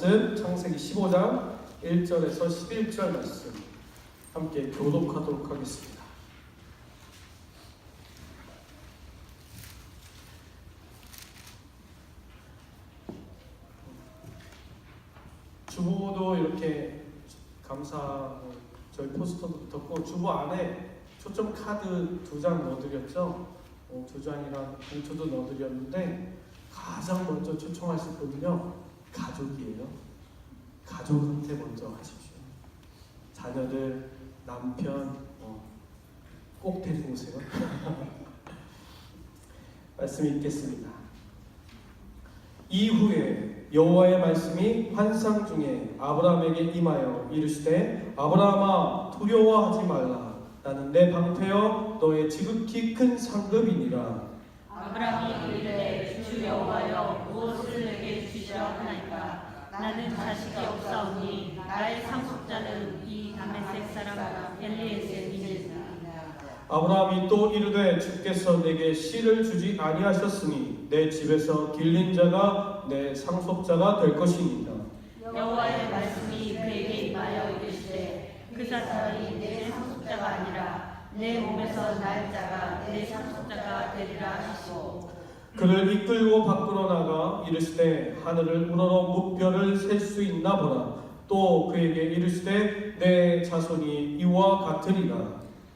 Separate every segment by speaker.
Speaker 1: 말씀 창세기 15장 1절에서 11절 말씀 함께 교독하도록 하겠습니다. 주보도 이렇게 감사 저희 포스터도 붙었고 주보 안에 초점 카드 2장 넣어드렸죠. 2장이랑 봉투도 넣어드렸는데 가장 먼저 초청하실 분은요 가족이에요. 가족한테 먼저 하십시오. 자녀들, 남편 꼭 데리고 오세요. 말씀 읽겠습니다. 이후에 여호와의 말씀이 환상 중에 아브라함에게 임하여 이르시되 아브라함아 두려워하지 말라. 나는 내 방패여 너의 지극히 큰 상급이니라.
Speaker 2: 아브라함이 이르되 주 여호와여 무엇을 내게 주시려 하나이까. 나는 자식이 없사오니 나의 상속자는 이 다메섹 사람 엘리에셀이니라.
Speaker 1: 아브라함이 또 이르되 주께서 내게 씨를 주지 아니하셨으니 내 집에서 길린 자가 내 상속자가 될 것이니라.
Speaker 2: 여호와의 말씀이 그에게 임하여 이르시되 그 사람이 내 상속자가 아니라 내 몸에서 날 자가 내 상속자가 되리라 하시고
Speaker 1: 그를 이끌고 밖으로 나가 이르시되 하늘을 우러러 무별을 셀 수 있나 보라. 또 그에게 이르시되 내 자손이 이와 같으리라.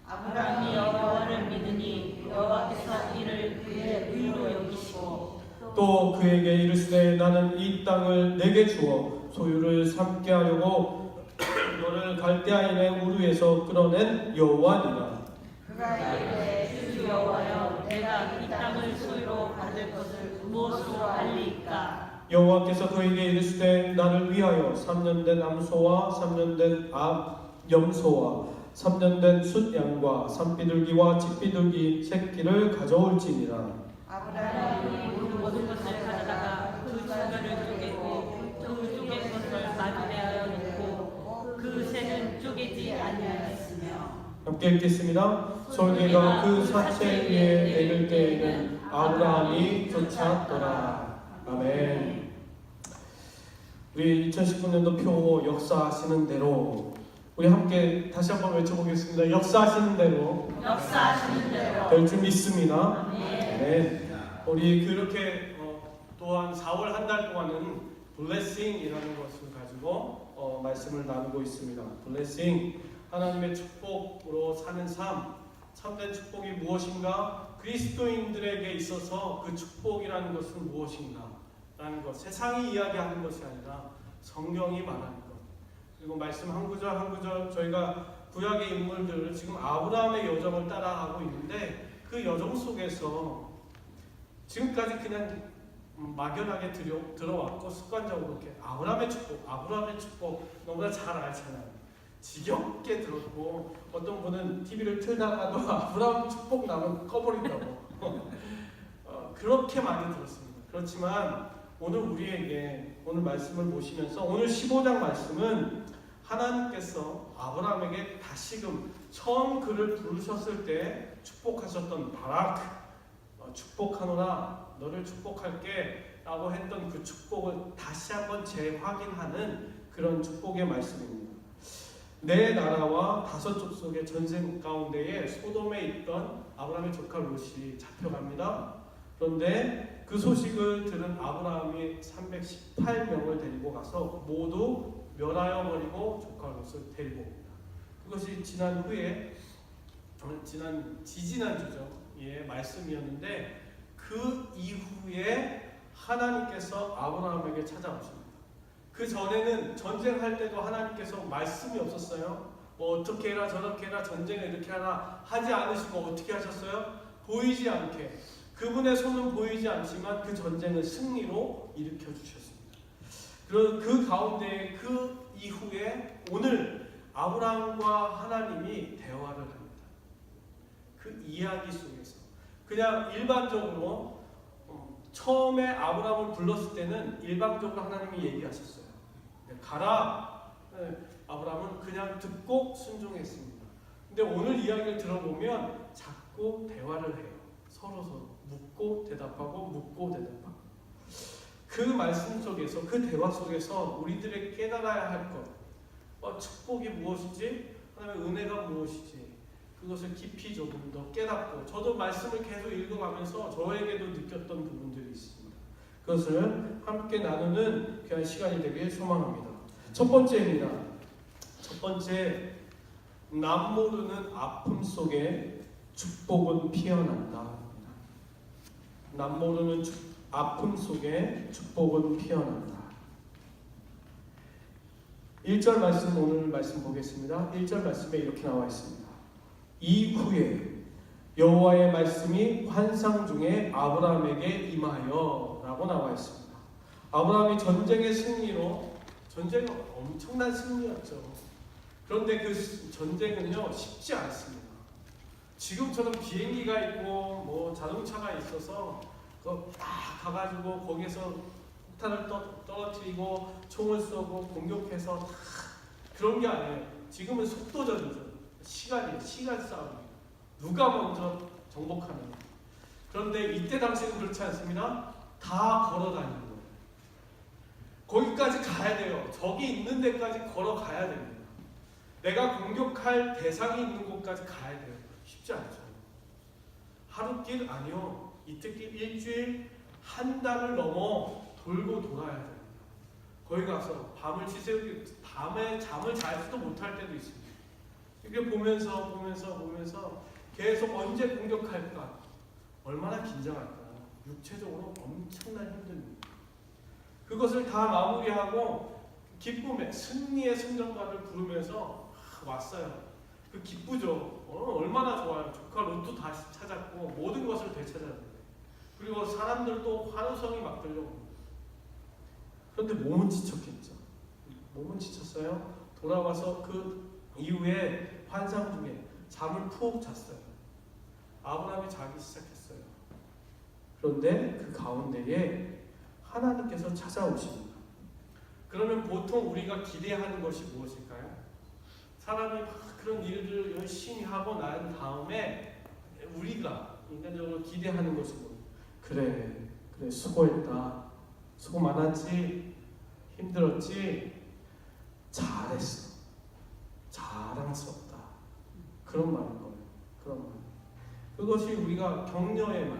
Speaker 2: 아브라함이 여호와를 믿으니 여호와께서 이를 그의 의로 여기시고
Speaker 1: 또 그에게 이르시되 나는 이 땅을 내게 주어 소유를 삼게 하려고 너를 갈대아인의 우르에서 끌어낸 여호와니라.
Speaker 2: 그가 이르되 주 여호와여 내가 이 땅을 소유로 받을 것을 무엇으로 알리이까.
Speaker 1: 여호와께서 그에게 이르시되 나를 위하여 3년 된 암소와 3년 된 염소와 3년 된 숫양과 산비둘기와 집비둘기 새끼를 가져올지니라.
Speaker 2: 아브라함이 모든 것을 가져다가 그 주변을 쪼개고 그 쪼갠 것을 마주대하여 놓고 그 새는 쪼개지 아니하였으며.
Speaker 1: 함께 읽겠습니다. 솔개가 그 사체 위에 내릴 때에는 아브라함이 쫓아왔더라. 아멘. 우리 2019년도 표 역사하시는 대로 우리 함께 다시 한번 외쳐보겠습니다. 역사하시는 대로
Speaker 2: 역사하시는 대로
Speaker 1: 될 줄 믿습니다.
Speaker 2: 네.
Speaker 1: 우리 그렇게 또한 4월 한 달 동안은 블레싱이라는 것을 가지고 말씀을 나누고 있습니다. 블레싱, 하나님의 축복으로 사는 삶, 참된 축복이 무엇인가? 그리스도인들에게 있어서 그 축복이라는 것은 무엇인가? 라는 것, 세상이 이야기하는 것이 아니라 성경이 말하는 것. 그리고 말씀 한 구절 한 구절 저희가 구약의 인물들을 지금 아브라함의 여정을 따라가고 있는데 그 여정 속에서 지금까지 그냥 막연하게 들어왔고 습관적으로 이렇게 아브라함의 축복 너무나 잘 알잖아요. 지겹게 들었고 어떤 분은 TV를 틀다가도 아브라함 축복 나면 꺼버린다고 그렇게 많이 들었습니다. 그렇지만 오늘 우리에게 오늘 말씀을 보시면서 오늘 15장 말씀은 하나님께서 아브라함에게 다시금 처음 그를 부르셨을 때 축복하셨던 바라크 축복하노라 너를 축복할게 라고 했던 그 축복을 다시 한번 재확인하는 그런 축복의 말씀입니다. 내 나라와 5족속의 전쟁 가운데에 소돔에 있던 아브라함의 조카 롯이 잡혀갑니다. 그런데 그 소식을 들은 아브라함이 318명을 데리고 가서 모두 멸하여 버리고 조카 롯을 데리고 옵니다. 그것이 지난 후에 지지난주죠. 예, 말씀이었는데 그 이후에 하나님께서 아브라함에게 찾아오십니다. 그 전에는 전쟁할 때도 하나님께서 말씀이 없었어요. 뭐 어떻게 해라 저렇게 해라 전쟁을 이렇게 하라 하지 않으시고 어떻게 하셨어요? 보이지 않게 그분의 손은 보이지 않지만 그 전쟁을 승리로 일으켜 주셨습니다. 그 가운데 그 이후에 오늘 아브라함과 하나님이 대화를 합니다. 그 이야기 속에서 그냥 일반적으로 처음에 아브라함을 불렀을 때는 일방적으로 하나님이 얘기하셨어요. 가라. 아브라함은 그냥 듣고 순종했습니다. 근데 오늘 이야기를 들어보면 자꾸 대화를 해요. 서로 묻고 대답하고 묻고 대답하고. 그 말씀 속에서, 그 대화 속에서 우리들의 깨달아야 할 것, 축복이 무엇이지? 하나님의 은혜가 무엇이지? 그것을 깊이 조금 더 깨닫고, 저도 말씀을 계속 읽어가면서 저에게도 느꼈던 부분들이 있습니다. 그것을 함께 나누는 귀한 시간이 되길 소망합니다. 첫 번째입니다. 첫 번째, 남모르는 아픔 속에 축복은 피어난다. 남모르는 아픔 속에 축복은 피어난다. 1절 말씀, 오늘 말씀 보겠습니다. 1절 말씀에 이렇게 나와 있습니다. 이후에 여호와의 말씀이 환상 중에 아브라함에게 임하여 라고 나와 있습니다. 아브라함이 전쟁의 승리로, 전쟁은 엄청난 승리였죠. 그런데 그 전쟁은요 쉽지 않습니다. 지금처럼 비행기가 있고 뭐 자동차가 있어서 딱 가가지고 거기서 폭탄을 떨어뜨리고 총을 쏘고 공격해서 그런 게 아니에요. 지금은 속도전이죠. 시간 싸움이에요. 누가 먼저 정복하느냐. 그런데 이때 당시에는 그렇지 않습니다. 다 걸어 다니는 거예요. 거기까지 가야 돼요. 적이 있는 데까지 걸어가야 됩니다. 내가 공격할 대상이 있는 곳까지 가야 돼요. 쉽지 않죠. 하루길 아니요. 이틀길, 일주일, 한 달을 넘어 돌고 돌아야 됩니다. 거기 가서 밤을 지새우기, 밤에 잠을 잘지도 못할 때도 있습니다. 이렇게 보면서 계속 언제 공격할까? 얼마나 긴장할까? 육체적으로 엄청난 힘듭니다. 그것을 다 마무리하고 기쁨의 승리의 승전가를 부르면서 왔어요. 그 기쁘죠. 얼마나 좋아요. 조카 롯도 다시 찾았고 모든 것을 되찾았는데, 그리고 사람들도 환호성이 막 들려옵니다. 그런데 몸은 지쳤겠죠. 몸은 지쳤어요. 돌아와서 그 이후에 환상 중에 잠을 푹 잤어요. 아브라함이 자기 시작했어요. 그런데 그 가운데에 하나님께서 찾아오십니다. 그러면 보통 우리가 기대하는 것이 무엇일까요? 사람이 막 그런 일을 열심히 하고 난 다음에 우리가 인간적으로 기대하는 것이 뭐예요? 그래 수고했다. 수고 많았지. 힘들었지. 잘했어. 자랑스럽다. 그런 말인 거예요. 그런 말. 그것이 우리가 격려의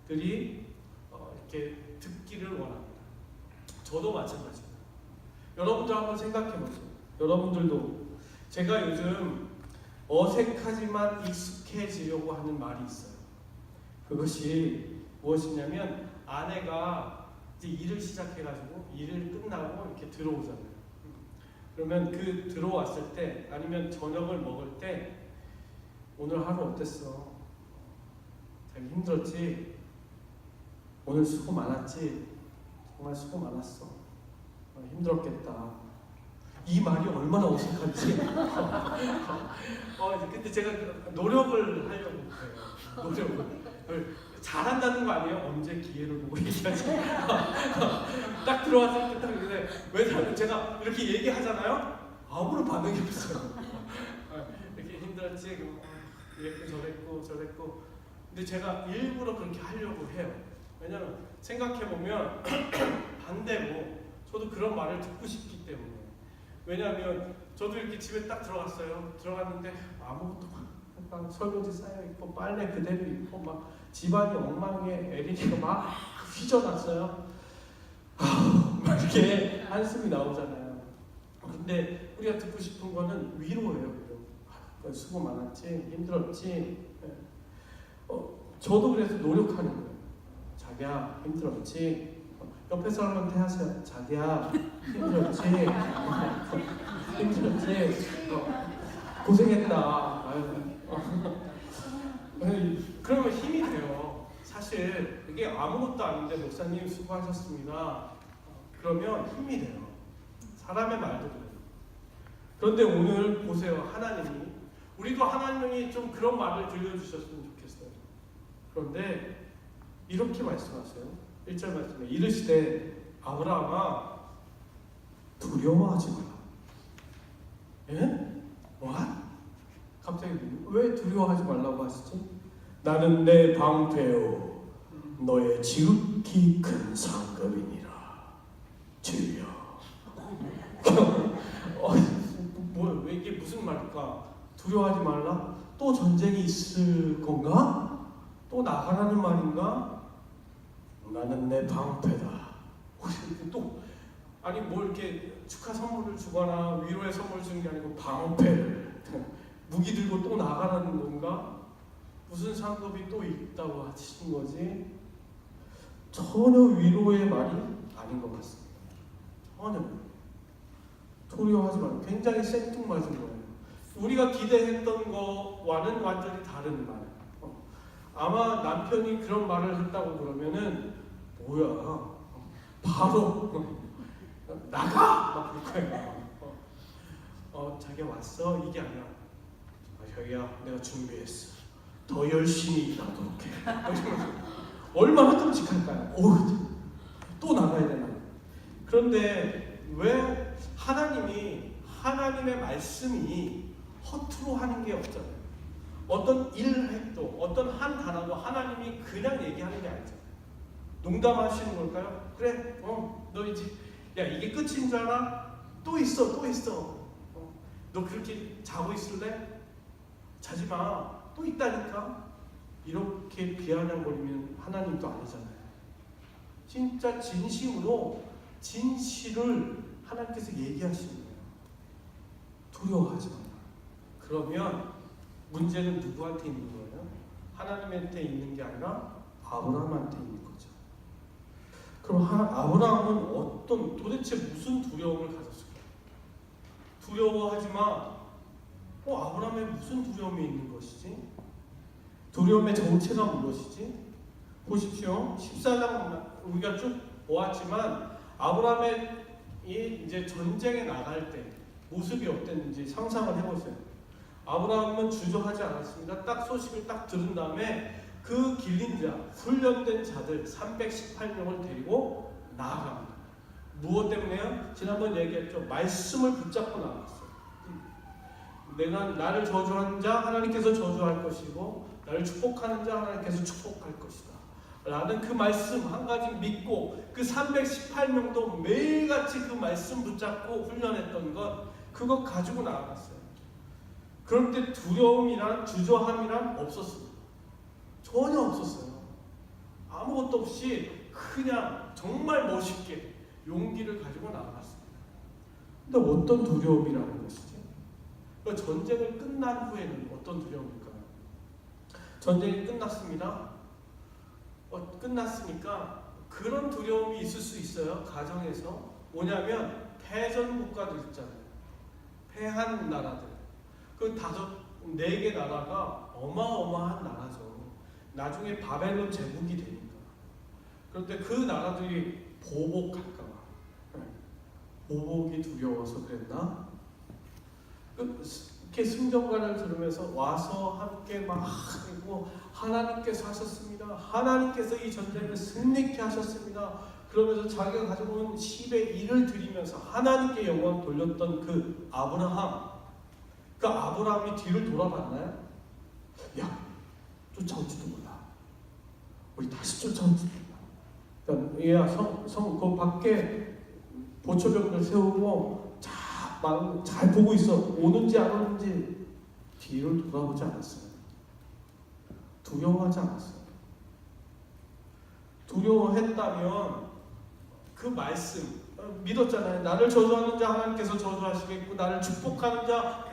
Speaker 1: 말들이 이렇게 듣기를 원합니다. 저도 마찬가지입니다. 여러분들 한번 생각해 보세요. 여러분들도, 제가 요즘 어색하지만 익숙해지려고 하는 말이 있어요. 그것이 무엇이냐면, 아내가 이제 일을 시작해가지고 일을 끝나고 이렇게 들어오잖아요. 그러면 그 들어왔을 때, 아니면 저녁을 먹을 때, 오늘 하루 어땠어? 되게 힘들었지? 오늘 수고 많았지? 정말 수고 많았어. 힘들었겠다. 이 말이 얼마나 어색한지. 근데 제가 노력을 하려고 해요. 노력을. 잘한다는 거 아니에요? 언제 기회를 보고 얘기하지? 딱 들어왔을 때 딱 이래. 왜냐면 제가 이렇게 얘기하잖아요? 아무런 반응이 없어요. 이렇게 힘들었지? 이랬고 저랬고. 근데 제가 일부러 그렇게 하려고 해요. 왜냐면 생각해보면 반대고, 저도 그런 말을 듣고 싶기 때문에. 왜냐하면 저도 이렇게 집에 딱 들어갔어요. 들어갔는데 아무것도 막 설거지 쌓여 있고 빨래 그대로 있고 막 집안이 엉망에 에리가 막 휘저놨어요. 막 이렇게 한숨이 나오잖아요. 근데 우리가 듣고 싶은 거는 위로예요. 위로. 수고 많았지, 힘들었지. 저도 그래서 노력하는 거예요. 자기야 힘들었지. 옆에 사람한테 하세요. 자기야 힘들었지. 힘들었지. 고생했다. 그러면 힘이 돼요. 사실 이게 아무것도 아닌데 목사님 수고하셨습니다. 그러면 힘이 돼요. 사람의 말도 돼요. 그런데 오늘 보세요. 하나님이, 우리도 하나님이 좀 그런 말을 들려주셨으면 좋겠어요. 그런데 이렇게 말씀하세요. 1절 말씀에 이르시되 아브라함아 두려워하지 마라. 예? What? 갑자기 왜 두려워하지 말라고 하시지? 나는 내 방패요 너의 지극히 큰 상급이니라. 주여. 왜 이게 무슨 말일까? 두려워하지 말라? 또 전쟁이 있을 건가? 또 나가라는 말인가? 나는 내 방패다. 또 아니 뭐 이렇게 축하 선물을 주거나 위로의 선물을 주는 게 아니고 방패를 무기 들고 또 나가라는 건가? 무슨 상급이 또 있다고 하시는 거지? 전혀 위로의 말이 아닌 것 같습니다. 전혀. 두려워하지 말고 굉장히 생뚱맞은 거예요. 우리가 기대했던 거와는 완전히 다른 말. 아마 남편이 그런 말을 했다고 그러면은 뭐야? 바로 나가! 막 그럴 거예요. 자기야 왔어? 이게 아니라 자기야 내가 준비했어. 더 열심히 일하도록 해. 얼마나 끔찍할까요? 또 나가야 되나? 그런데 왜 하나님의 말씀이 허투루 하는 게 없잖아요. 어떤 일획도 어떤 한 단어도 하나님이 그냥 얘기하는 게 아니잖아요. 농담하시는 걸까요? 그래, 너 이제 야 이게 끝인 줄 알아? 또 있어. 너 그렇게 자고 있을래? 자지 마. 또 있다니까. 이렇게 비아냥거리면 하나님도 아니잖아요. 진짜 진심으로 진실을 하나님께서 얘기하시는 거예요. 두려워하지 마라. 그러면 문제는 누구한테 있는 거예요? 하나님한테 있는 게 아니라 아브라함한테 있는 거죠. 그럼 아브라함은 도대체 무슨 두려움을 가졌을까요? 두려워하지 마. 아브라함에 무슨 두려움이 있는 것이지? 두려움의 정체가 무엇이지? 보십시오. 14장 우리가 쭉 보았지만 아브라함의 이제 전쟁에 나갈 때 모습이 어땠는지 상상을 해보세요. 아브라함은 주저하지 않았습니다. 딱 소식을 딱 들은 다음에 그 길린 자, 훈련된 자들 318명을 데리고 나아갑니다. 무엇 때문에요? 지난번 얘기했죠. 말씀을 붙잡고 나갔어요. 나를 저주하는 자 하나님께서 저주할 것이고 나를 축복하는 자 하나님께서 축복할 것이다 라는 그 말씀 한 가지 믿고 그 318명도 매일같이 그 말씀 붙잡고 훈련했던 것 그거 가지고 나아갔어요. 그런데 두려움이란 주저함이란 없었습니다. 전혀 없었어요. 아무것도 없이 그냥 정말 멋있게 용기를 가지고 나아갔습니다. 근데 어떤 두려움이라는 것이지? 전쟁을 끝난 후에는 어떤 두려움일까요? 전쟁이 끝났습니다. 끝났으니까 그런 두려움이 있을 수 있어요. 가정에서 뭐냐면 패전 국가들 있잖아요. 패한 나라들. 그 4개 나라가 어마어마한 나라죠. 나중에 바벨론 제국이 되니까. 그런데 그 나라들이 보복할까 봐. 보복이 두려워서 그랬나? 이렇게 승전가를 들으면서 와서 함께 막 그리고 하나님께서 하셨습니다. 하나님께서 이 전쟁을 승리케 하셨습니다. 그러면서 자기가 가지고 온 10의 1을 드리면서 하나님께 영광 돌렸던 그 아브라함. 그 아브라함이 뒤를 돌아봤나요? 야, 쫓아올지도 몰라. 우리 다시 쫓아올지도 몰라. 그 밖에 보초병들 세우고 잘 보고 있어. 오는지 안 오는지. 뒤를 돌아보지 않았어요. 두려워하지 않았어요. 두려워했다면 그 말씀 믿었잖아요. 나를 저주하는 자 하나님께서 저주하시겠고 나를 축복하는 자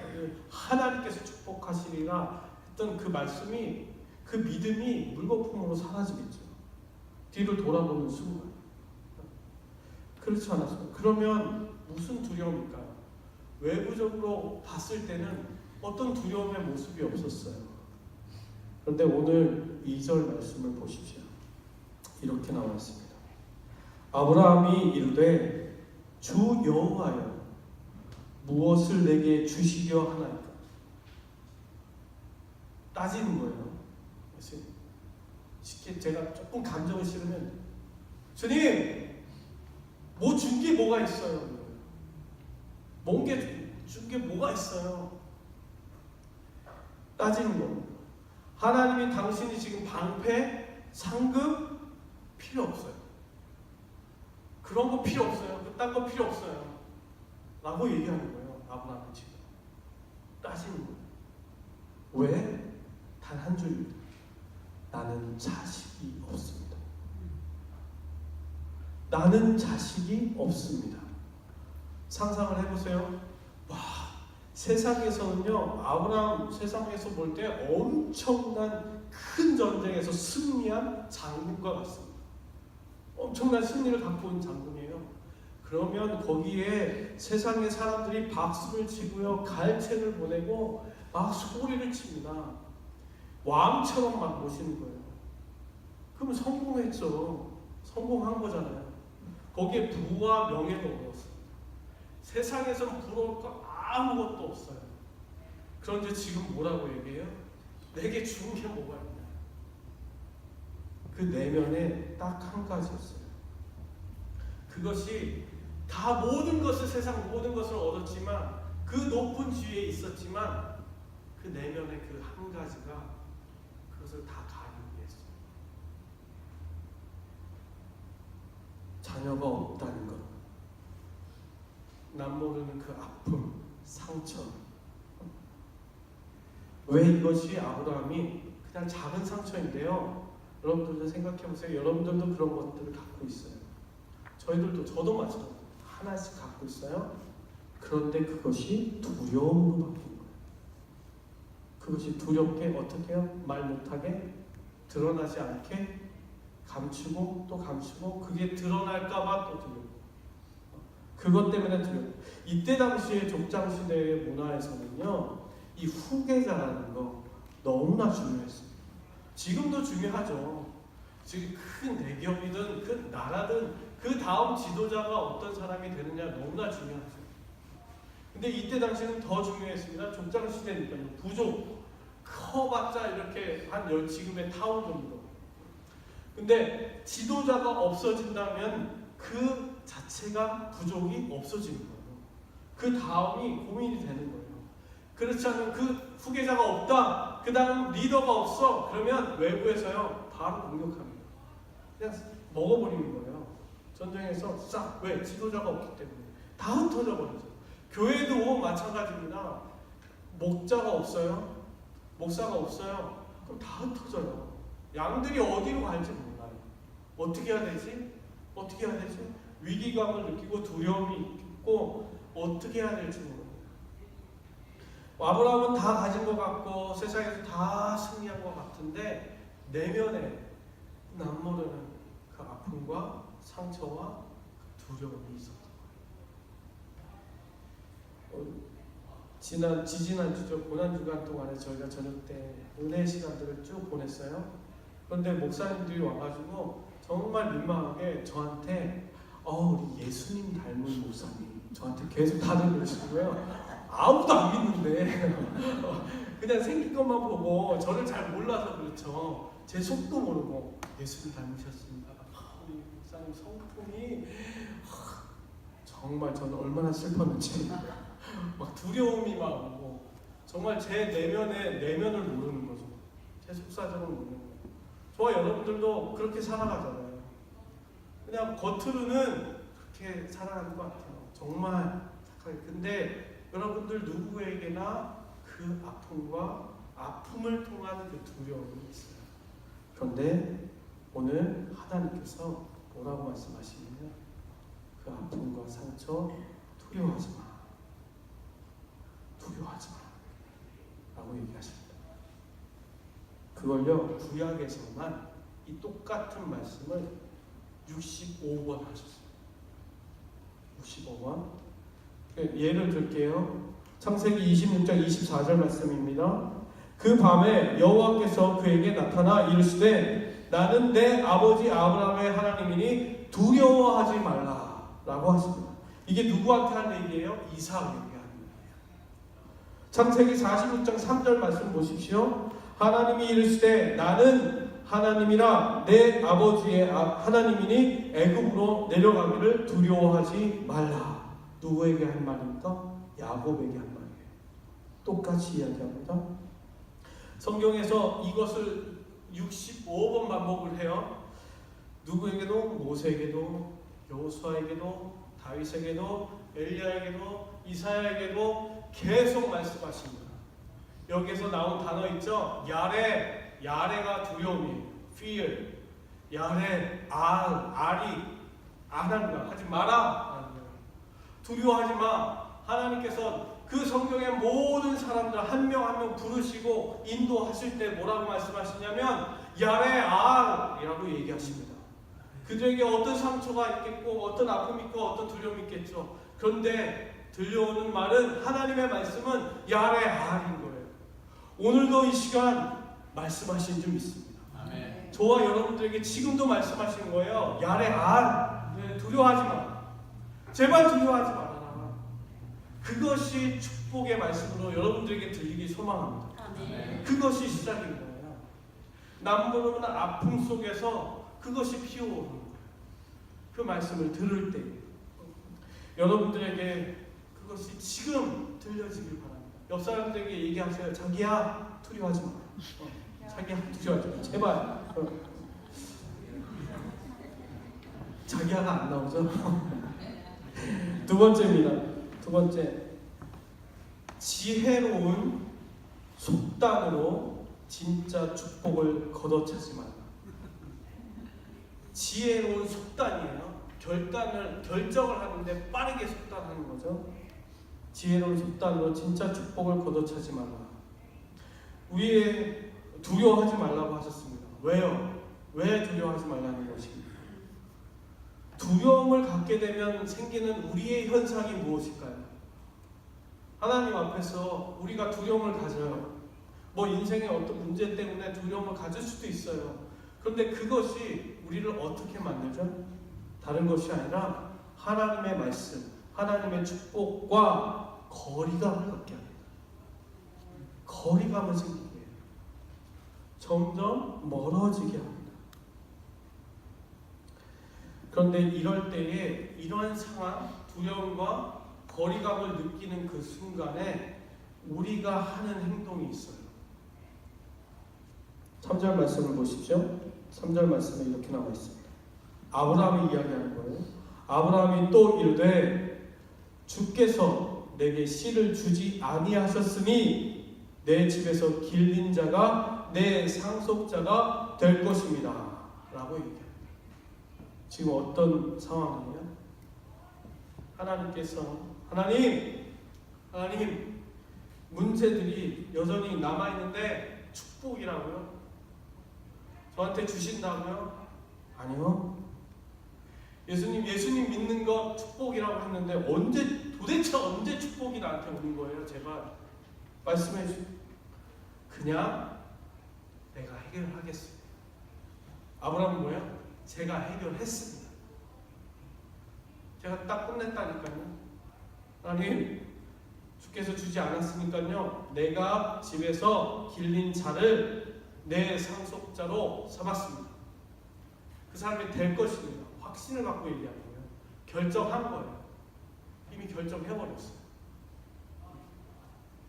Speaker 1: 하나님께서 축복하시리라 했던 그 말씀이 그 믿음이 물거품으로 사라지겠죠. 뒤를 돌아보는 순간. 그렇지 않았어요. 그러면 무슨 두려움일까요? 외부적으로 봤을 때는 어떤 두려움의 모습이 없었어요. 그런데 오늘 2절 말씀을 보십시오. 이렇게 나와 있습니다. 아브라함이 이르되 주 여호와여 무엇을 내게 주시려 하나이까? 따지는 거예요. 쉽게 제가 조금 감정을 실으면 주님 뭐 준 게 뭐가 있어요? 준 게 뭐가 있어요? 따지는 겁니다. 하나님이 당신이 지금 방패, 상급 필요 없어요. 그런 거 필요 없어요. 딴 거 필요 없어요. 라고 얘기하는 거예요. 아브라함은 지금 따지는 거예요. 왜? 단 한 줄입니다. 나는 자식이 없습니다. 나는 자식이 없습니다. 상상을 해보세요. 와, 세상에서는요, 아브라함 세상에서 볼 때 엄청난 큰 전쟁에서 승리한 장군과 같습니다. 엄청난 승리를 갖고 온 장군이에요. 그러면 거기에 세상의 사람들이 박수를 치고요, 갈채를 보내고 막 소리를 칩니다. 왕처럼 막 모시는 거예요. 그럼 성공했죠. 성공한 거잖아요. 거기에 부와 명예도 얻었어요. 세상에선 부러울 거 아무것도 없어요. 그런데 지금 뭐라고 얘기해요? 내게 주는 게 뭐가 있냐? 그 내면에 딱 한 가지였어요. 그것이 다 모든 것을, 세상 모든 것을 얻었지만, 그 높은 지위에 있었지만 그 내면의 그 한 가지가 그것을 다 가리했어요. 자녀가 없다는 것, 남 모르는 그 아픔, 상처. 왜 이것이 아브라함이 그냥 작은 상처인데요. 여러분들도 생각해 보세요. 여러분들도 그런 것들을 갖고 있어요. 저희들도, 저도 마찬가지로 하나씩 갖고 있어요. 그런데 그것이 두려움으로 바뀐 거예요. 그것이 두렵게 어떻게 해요? 말 못하게, 드러나지 않게 감추고 또 감추고, 그게 드러날까봐 또 두렵고, 그것 때문에 두렵고. 이때 당시에 족장시대의 문화에서는요, 이 후계자라는 거 너무나 중요했어요. 지금도 중요하죠. 지금 큰 대기업이든 큰 나라든 그 다음 지도자가 어떤 사람이 되느냐 너무나 중요하죠. 근데 이때 당시에는 더 중요했습니다. 족장시대니까요. 부족 커봤자 이렇게 한 지금의 타운 정도. 근데 지도자가 없어진다면 그 자체가 부족이 없어지는 거예요. 그 다음이 고민이 되는 거예요. 그렇지 않으면 그 후계자가 없다, 그 다음 리더가 없어, 그러면 외부에서요 바로 공격합니다. 그냥 먹어버리는 거예요. 전쟁에서 싹. 왜? 지도자가 없기 때문에 다 흩어져 버리죠. 교회도 마찬가지입니다. 목자가 없어요, 목사가 없어요, 그럼 다 흩어져요. 양들이 어디로 갈지 몰라요. 어떻게 해야 되지? 어떻게 해야 되지? 위기감을 느끼고 두려움이 있고 어떻게 해야 될지 모르요. 아브라함은 다 가진 것 같고 세상에서 다 승리한 것 같은데 내면에 남모르는 그 아픔과 상처와 그 두려움이 있었던 거예요. 지지난주죠. 고난주간 동안에 저희가 저녁 때 은혜 시간들을 쭉 보냈어요. 그런데 목사님들이 와가지고 정말 민망하게 저한테 우리 예수님 닮은 목사님, 저한테 계속 다들 그러시고요. 아무도 안 믿는데 그냥 생긴 것만 보고, 저를 잘 몰라서 그렇죠. 제 속도 모르고 예수님 닮으셨습니다. 우리 목사님 성품이 정말 저는 얼마나 슬펐는지 막 두려움이 막 오고, 정말 제 내면을 모르는 거죠. 제 속사정을 모르는 거예요. 저와 여러분들도 그렇게 살아가잖아요. 그냥 겉으로는 그렇게 살아가는 것 같아요. 정말 착하게. 근데 여러분들 누구에게나 그 아픔과 아픔을 통한 그 두려움이 있어요. 그런데 오늘 하나님께서 뭐라고 말씀하시냐면, 그 아픔과 상처 두려워하지 마, 두려워하지 마 라고 얘기하십니다. 그걸요 구약에서만 이 똑같은 말씀을 65번 하셨어요. 65번. 예를 들게요. 창세기 26장 24절 말씀입니다. 그 밤에 여호와께서 그에게 나타나 이르시되 나는 내 아버지 아브라함의 하나님이니 두려워하지 말라 라고 하십니다. 이게 누구한테 한 얘기예요? 이삭에게 하는 얘기예요. 창세기 46장 3절 말씀 보십시오. 하나님이 이르시되 나는 하나님이라 내 아버지의 하나님이니 애굽으로 내려가기를 두려워하지 말라. 누구에게 한 말입니까? 야곱에게 한 말이에요. 똑같이 이야기합니다. 성경에서 이것을 65번 반복을 해요. 누구에게도, 모세에게도, 여호수아에게도, 다윗에게도 엘리야에게도 이사야에게도 계속 말씀하십니다. 여기에서 나온 단어 있죠? 야레, 야레가 두려움이에요. fear, 야레, 알이 안한다. 하지 마라. 두려워하지 마. 하나님께서 그 성경의 모든 사람들 한 명 한 명 부르시고 인도하실 때 뭐라고 말씀하시냐면 야레 알이라고 얘기하십니다. 그들에게 어떤 상처가 있겠고 어떤 아픔이 있고 어떤 두려움이 있겠죠. 그런데 들려오는 말은 하나님의 말씀은 야레 알인 거예요. 오늘도 이 시간 말씀하신 줄 믿습니다.
Speaker 3: 아멘.
Speaker 1: 저와 여러분들에게 지금도 말씀하시는 거예요. 야레 알, 두려워하지 마. 제발 두려워하지 말아라. 그것이 축복의 말씀으로 여러분들에게 들리기 소망합니다.
Speaker 2: 아멘.
Speaker 1: 그것이 시작인 거예요. 남부르는 아픔 속에서 그것이 피어오는 거예요. 그 말씀을 들을 때 여러분들에게 그것이 지금 들려지길 바랍니다. 옆 사람들에게 얘기하세요. 자기야 두려워하지 마. 자기야 두려워하지 마. 제발. 자기야가 안 나오죠? 두 번째입니다. 두 번째, 지혜로운 속단으로 진짜 축복을 걷어차지 말라. 지혜로운 속단이에요. 결정을 하는데 빠르게 속단하는 거죠. 지혜로운 속단으로 진짜 축복을 걷어차지 말라. 위에 두려워하지 말라고 하셨습니다. 왜요? 왜 두려워하지 말라는 것입니다. 두려움을 갖게 되면 생기는 우리의 현상이 무엇일까요? 하나님 앞에서 우리가 두려움을 가져요. 뭐 인생의 어떤 문제 때문에 두려움을 가질 수도 있어요. 그런데 그것이 우리를 어떻게 만들죠? 다른 것이 아니라 하나님의 말씀, 하나님의 축복과 거리감을 갖게 합니다. 거리감을 생기게 해요. 점점 멀어지게 합니다. 그런데 이럴 때에 이러한 상황, 두려움과 거리감을 느끼는 그 순간에 우리가 하는 행동이 있어요. 3절 말씀을 보십시오. 3절 말씀에 이렇게 나와 있습니다. 아브라함이 이야기하는 거예요. 아브라함이 또 이르되 주께서 내게 씨를 주지 아니하셨으니 내 집에서 길린 자가 내 상속자가 될 것입니다. 라고 얘기합니다. 지금 어떤 상황이에요? 하나님께서 하나님 문제들이 여전히 남아있는데 축복이라고요? 저한테 주신다고요? 아니요. 예수님 믿는 것 축복이라고 했는데 도대체 언제 축복이 나한테 오는 거예요? 제발 말씀해 주세요. 그냥 내가 해결하겠습니다. 아브라함은 뭐예요? 제가 해결했습니다. 제가 딱 끝냈다니까요. 하나님 주께서 주지 않았으니까요. 내가 집에서 길린 자를 내 상속자로 삼았습니다. 그 사람이 될 것입니다. 확신을 갖고 얘기하는 거예요. 결정한 거예요. 이미 결정해버렸어요.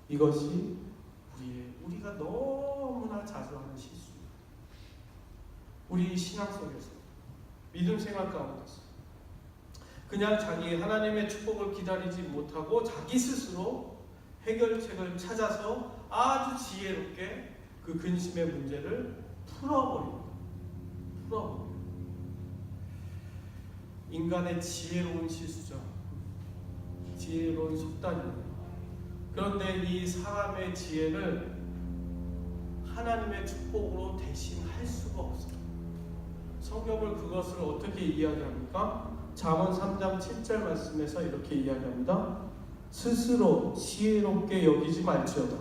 Speaker 1: 이것이 우리가 너무나 자주 하는 실수입니다. 우리 신앙 속에서 믿음 생활 가운데서 그냥 자기 하나님의 축복을 기다리지 못하고 자기 스스로 해결책을 찾아서 아주 지혜롭게 그 근심의 문제를 풀어버립니다. 인간의 지혜로운 실수죠. 지혜로운 속단입니다. 그런데 이 사람의 지혜를 하나님의 축복으로 대신할 수가 없어요. 성경을 그것을 어떻게 이야기합니까? 잠언 3장 7절 말씀에서 이렇게 이야기합니다. 스스로 지혜롭게 여기지 말지어다.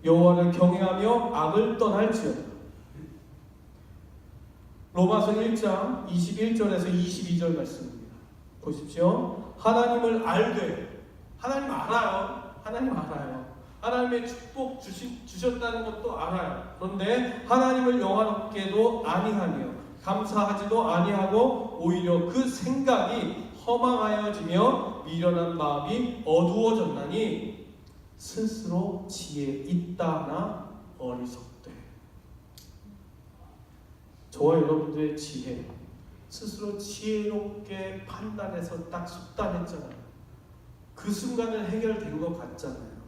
Speaker 1: 여호와를 경외하며 악을 떠날지어다. 로마서 1장 21절에서 22절 말씀입니다. 보십시오. 하나님을 알되, 하나님 알아요. 하나님의 축복 주셨다는 것도 알아요. 그런데 하나님을 영화롭게도 아니하며 감사하지도 아니하고 오히려 그 생각이 허망하여지며 미련한 마음이 어두워졌나니 스스로 지혜 있다나 어리석되. 저와 여러분들의 지혜, 스스로 지혜롭게 판단해서 딱 속단했잖아요. 그 순간은 해결된 것 같잖아요.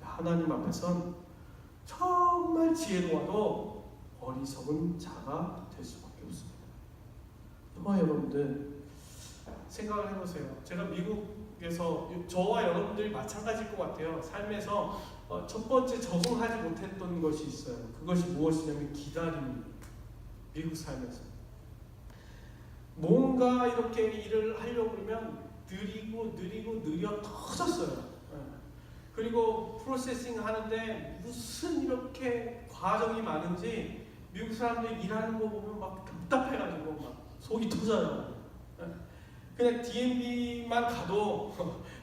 Speaker 1: 하나님 앞에선 정말 지혜로워도 어리석은 자가 될 수밖에 없습니다. 여러분들 생각을 해보세요. 제가 미국에서 저와 여러분들이 마찬가지일 것 같아요. 삶에서 첫 번째 적응하지 못했던 것이 있어요. 그것이 무엇이냐면 기다림입니다. 미국 삶에서 뭔가 이렇게 일을 하려고 그러면 느려 터졌어요. 그리고 프로세싱 하는데 무슨 이렇게 과정이 많은지 미국 사람들이 일하는 거 보면 막 답답해가지고 막 속이 터져요. 그냥 DMV만 가도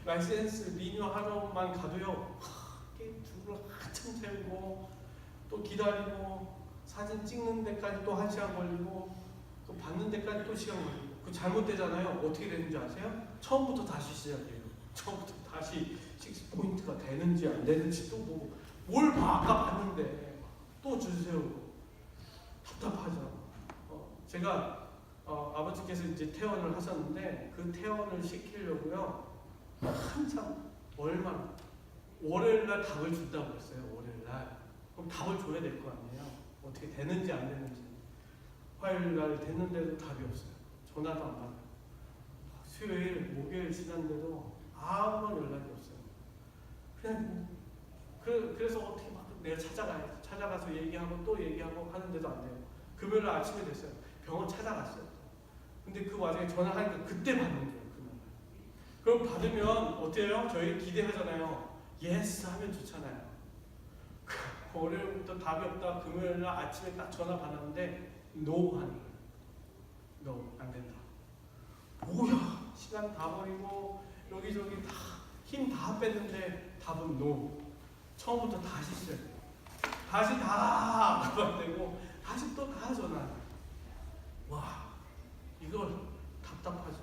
Speaker 1: 라이센스 리뉴하러만 가도요. 줄을 한참 세우고 또 기다리고 사진 찍는 데까지 또 1시간 걸리고 또 받는 데까지 또 시간 걸리고 그 잘못되잖아요. 어떻게 되는지 아세요? 처음부터 다시 시작해요. 처음부터 다시 6포인트가 되는지 안 되는지 또 뭘 봐. 아까 봤는데 또 줄 세우고 답답하죠. 제가 아버지께서 이제 퇴원을 하셨는데 그 퇴원을 시키려고요. 한참 얼마나 월요일날 답을 준다고 했어요. 월요일날. 그럼 답을 줘야 될 거 아니에요. 어떻게 되는지 안 되는지. 화요일날 됐는데도 답이 없어요. 전화도 안 받아요. 수요일, 목요일 지났는데도 아무런 연락이 없어요. 그냥 그래서 어떻게 막 내가 찾아가서 얘기하고 또 얘기하고 하는데도 안 돼요. 금요일 아침에 됐어요. 병원 찾아갔어요. 근데 그 와중에 전화하니까 그때 받는 거예요. 그럼 받으면 어때요? 저희 기대하잖아요. 예스 하면 좋잖아요. 월요일부터 답이 없다. 금요일날 아침에 딱 전화 받았는데 노 하는 거예요. 노, 안 된다. 뭐야, 시간 다 버리고 여기저기 다 힘 다 뺐는데 답은 노. 처음부터 다시 시작. 다시 다 그만되고 다시 또 다 전화. 와, 이거 답답하죠.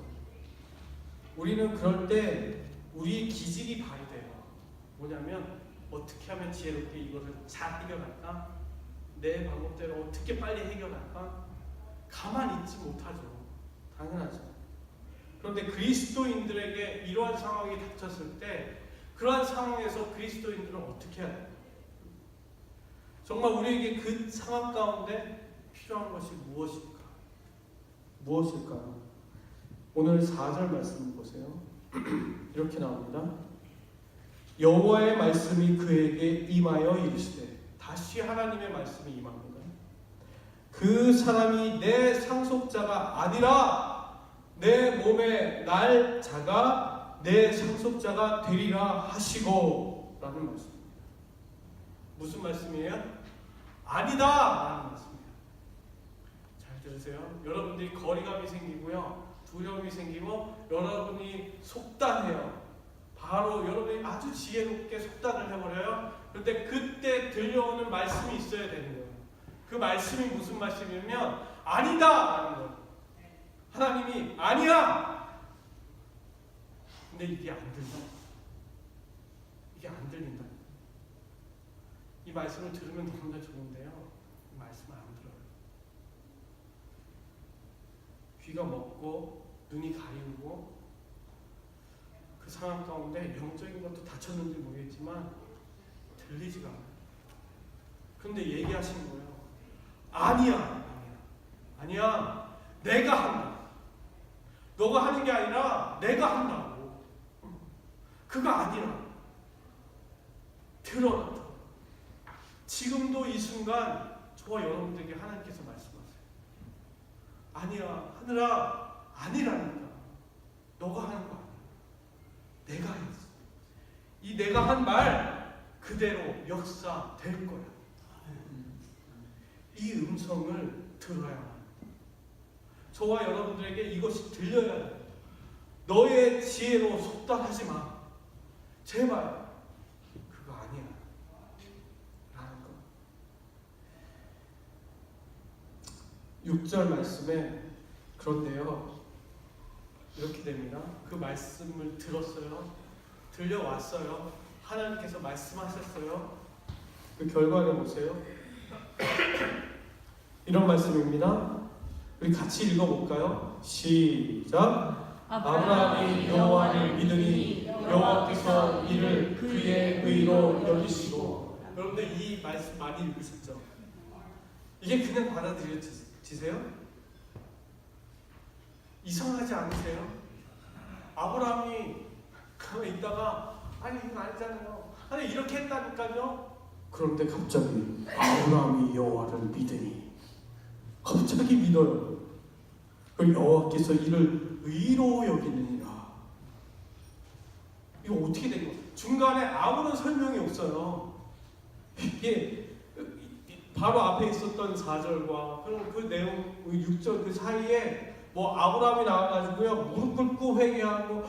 Speaker 1: 우리는 그럴 때 우리의 기질이 발휘돼요. 뭐냐면 어떻게 하면 지혜롭게 이것을 잘 해결할까? 내 방법대로 어떻게 빨리 해결할까? 가만히 있지 못하죠. 당연하죠. 그런데 그리스도인들에게 이러한 상황이 닥쳤을 때 그러한 상황에서 그리스도인들은 어떻게 해야 돼요? 정말 우리에게 그 상황 가운데 필요한 것이 무엇일까? 무엇일까요? 오늘 4절 말씀을 보세요. 이렇게 나옵니다. 여호와의 말씀이 그에게 임하여 이르시되, 다시 하나님의 말씀이 임합니다. 그 사람이 내 상속자가 아니라 내 몸에 날 자가 내 상속자가 되리라 하시고 라는 말씀입니다. 무슨 말씀이에요? 아니다 라는 말씀이에요. 잘 들으세요. 여러분들이 거리감이 생기고요, 두려움이 생기고 여러분이 속단해요. 바로 여러분이 아주 지혜롭게 속단을 해버려요. 그런데 그때 들려오는 말씀이 있어야 되는 거예요. 그 말씀이 무슨 말씀이냐면 아니다 라는 거예요. 하나님이 아니야. 근데 이게 안 들린다. 이게 안 들린다. 이 말씀을 들으면 너무나 좋은데요, 이 말씀을 안 들어요. 귀가 먹고 눈이 가리우고 그 상황 가운데 영적인 것도 다쳤는지 모르겠지만 들리지가 않아요. 그런데 얘기하신 거예요. 아니야. 내가 한다. 너가 하는 게 아니라 내가 한다고. 그거 아니라. 들어라. 지금도 이 순간 저와 여러분들에게 하나님께서 말씀하세요. 아니야. 하늘아. 아니라니까. 너가 하는 거 아니야. 내가 했어. 이 내가 한 말 그대로 역사될 거야. 이 음성을 들어야 합니다. 저와 여러분들에게 이것이 들려야 해요. 너의 지혜로 속단하지 마. 제발. 그거 아니야. 라는 거. 6절 말씀에 그런데요, 이렇게 됩니다. 그 말씀을 들었어요. 들려왔어요. 하나님께서 말씀하셨어요. 그 결과를 보세요. 이런 말씀입니다. 우리 같이 읽어볼까요? 시작. 아브라함이 여호와를 믿으니 여호와께서 이를 그의 의로 여기시고. 여러분들 이 말씀 많이 읽으셨죠? 이게 그냥 받아들여지세요? 이상하지 않으세요? 아브라함이 가만히 있다가 아니 이건 아니잖아요. 아니 이렇게 했다니까요. 그런데 갑자기 아브라함이 여호와를 믿으니 갑자기 믿어요. 그 여호와께서 이를 의로 여기느니라. 이거 어떻게 된 거예요? 중간에 아무런 설명이 없어요. 이게 바로 앞에 있었던 4절과 그 내용 6절 그 사이에 뭐 아브라함이 나와가지고요 무릎 꿇고 회개하고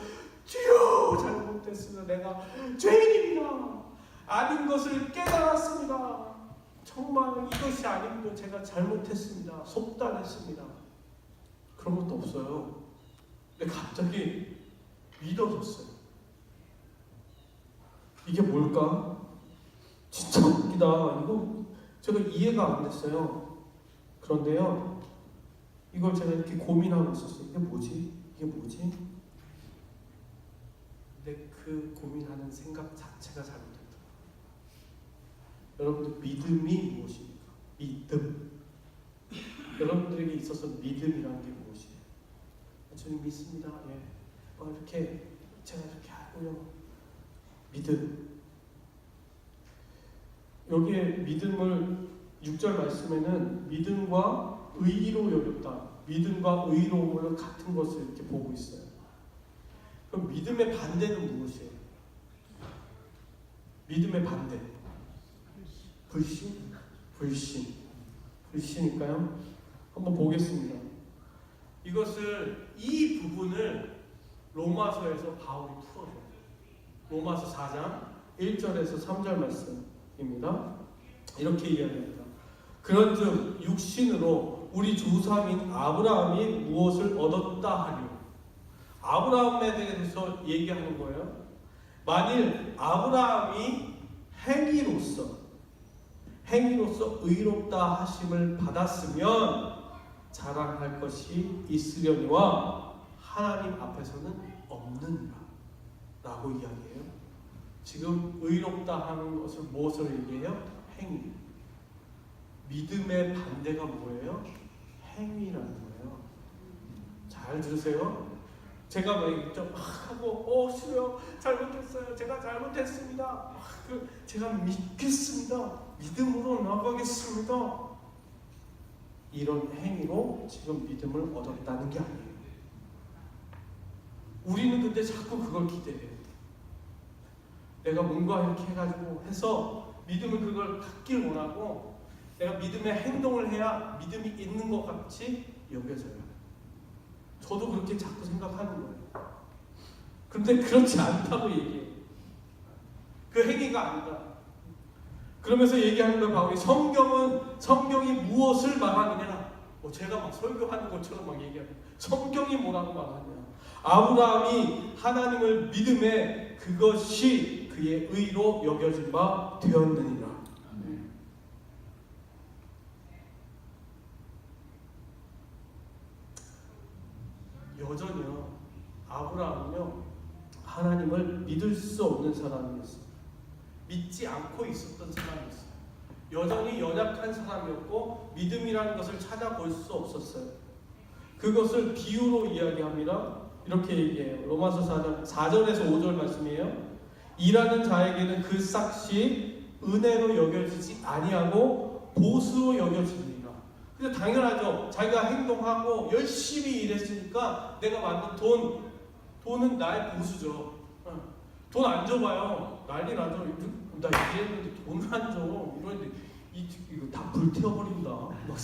Speaker 1: 주여 잘못했으나 내가 죄인입니다. 아닌 것을 깨달았습니다. 정말 이것이 아닙니다. 제가 잘못했습니다. 속단했습니다. 그런 것도 없어요. 근데 갑자기 믿어졌어요. 이게 뭘까? 진짜 웃기다. 이거 제가 이해가 안 됐어요. 그런데요, 이걸 제가 이렇게 고민하고 있었어요. 이게 뭐지? 이게 뭐지? 근데 그 고민하는 생각 자체가 잘못됐다. 여러분들 믿음이 무엇입니까? 믿음. 여러분들에게 있어서 믿음이라는 게 무엇이에요? 저는 믿습니다. 예. 이렇게 제가 이렇게 하고요. 믿음. 여기에 믿음을 6절 말씀에는 믿음과 의로 여겼다. 믿음과 의로움을 같은 것을 이렇게 보고 있어요. 그럼 믿음의 반대는 무엇이에요? 믿음의 반대. 불신? 불신. 불신일까요? 한번 보겠습니다. 이것을 이 부분을 로마서에서 바울이 풀어줘요. 로마서 4장 1절에서 3절 말씀입니다. 이렇게 이야기합니다. 그런즉 육신으로 우리 조상인 아브라함이 무엇을 얻었다 하리요. 아브라함에 대해서 얘기하는 거예요. 만일 아브라함이 행위로서 의롭다 하심을 받았으면 자랑할 것이 있으려니와 하나님 앞에서는 없느니라 라고 이야기해요. 지금 의롭다 하는 것을 무엇을 얘기해요? 행위. 믿음의 반대가 뭐예요? 행위라는 거예요. 잘 들으세요. 제가 막 하고 싫어요. 잘못했어요. 제가 잘못했습니다. 제가 믿겠습니다. 믿음으로 나가겠습니다. 이런 행위로 지금 믿음을 얻었다는 게 아니에요. 우리는 근데 자꾸 그걸 기대해요. 내가 뭔가 이렇게 해가지고 해서 믿음을 그걸 갖길 원하고 내가 믿음의 행동을 해야 믿음이 있는 것 같이 여겨져요. 저도 그렇게 자꾸 생각하는 거예요. 그런데 그렇지 않다고 얘기해요. 그 행위가 아니다. 그러면서 얘기하는 걸 바울이 성경이 무엇을 말하느냐? 제가 막 설교하는 것처럼 막 얘기하는 성경이 뭐라고 말하느냐? 아브라함이 하나님을 믿음에 그것이 그의 의로 여겨진 바 되었느니라. 여전히요 아브라함은요 하나님을 믿을 수 없는 사람이었어요. 믿지 않고 있었던 사람이었어요. 여전히 연약한 사람이었고 믿음이라는 것을 찾아볼 수 없었어요. 그것을 비유로 이야기합니다. 이렇게 얘기해요. 로마서 4절에서 5절 말씀이에요. 일하는 자에게는 그 싹이 은혜로 여겨지지 아니하고 보수로 여겨지니라. 근데 당연하죠. 자기가 행동하고 열심히 일했으니까 내가 만든 돈은 나의 보수죠. 돈 안 줘봐요. 난리 나죠. 나 일했는데 돈을 안 줘. 이러는데 이거 다 불태워버린다. 막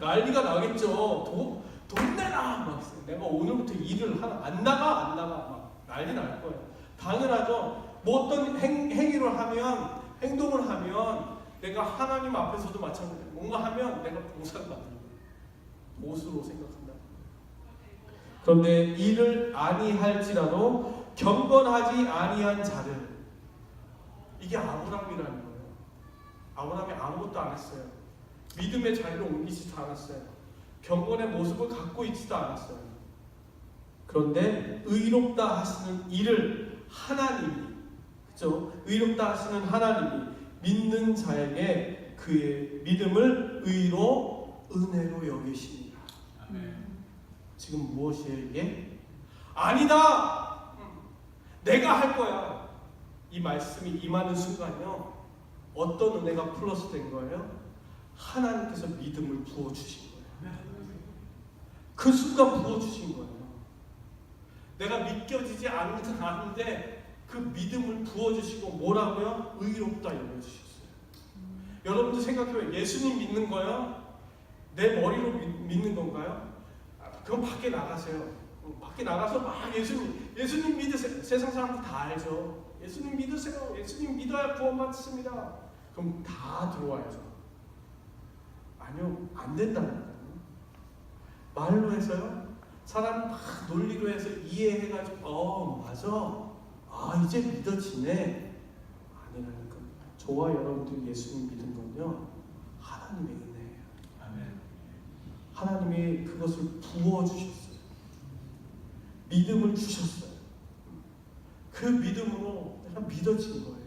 Speaker 1: 난리가 나겠죠. 돈 내라. 막 내가 오늘부터 일을 안 나가 막 난리 날 거예요. 당연하죠. 뭐 어떤 행위를 하면 행동을 하면 내가 하나님 앞에서도 마찬가지예요. 뭔가 하면 내가 봉사를 받는 거예요. 보수로 생각한다. 그런데 일을 아니할지라도 경건하지 아니한 자를, 이게 아브라함이라는 거예요. 아브라함이 아무것도 안 했어요. 믿음의 자리로 옮기지도 않았어요. 경건의 모습을 갖고 있지도 않았어요. 그런데 의롭다 하시는 이를 하나님이, 그죠? 의롭다 하시는 하나님이 믿는 자에게 그의 믿음을 의로 은혜로 여기십니다. 지금 무엇이에요 이게? 아니다! 내가 할 거야. 이 말씀이 임하는 순간요, 어떤 은혜가 플러스 된 거예요? 하나님께서 믿음을 부어주신 거예요. 그 순간 부어주신 거예요. 내가 믿겨지지 않는데 그 믿음을 부어주시고 뭐라고요? 의롭다 여겨주셨어요. 여러분들 생각해봐요. 예수님 믿는 거요? 내 머리로 믿는 건가요? 그럼 밖에 나가세요. 밖에 나가서 막 예수님 믿으세요. 세상 사람들 다 알죠. 예수님 믿으세요. 예수님 믿어야 구원받습니다. 그럼 다 들어와야죠. 아니요, 안 된다니까요. 말로 해서요. 사람 막 논리로 해서 이해해가지고 맞아. 이제 믿어지네. 아니라니까. 저와 여러분들이 예수님 믿은 건요, 하나님의 은혜예요. 아멘. 하나님이 그것을 부어주셨어요. 믿음을 주셨어요. 그 믿음으로 내가 믿어진 거예요.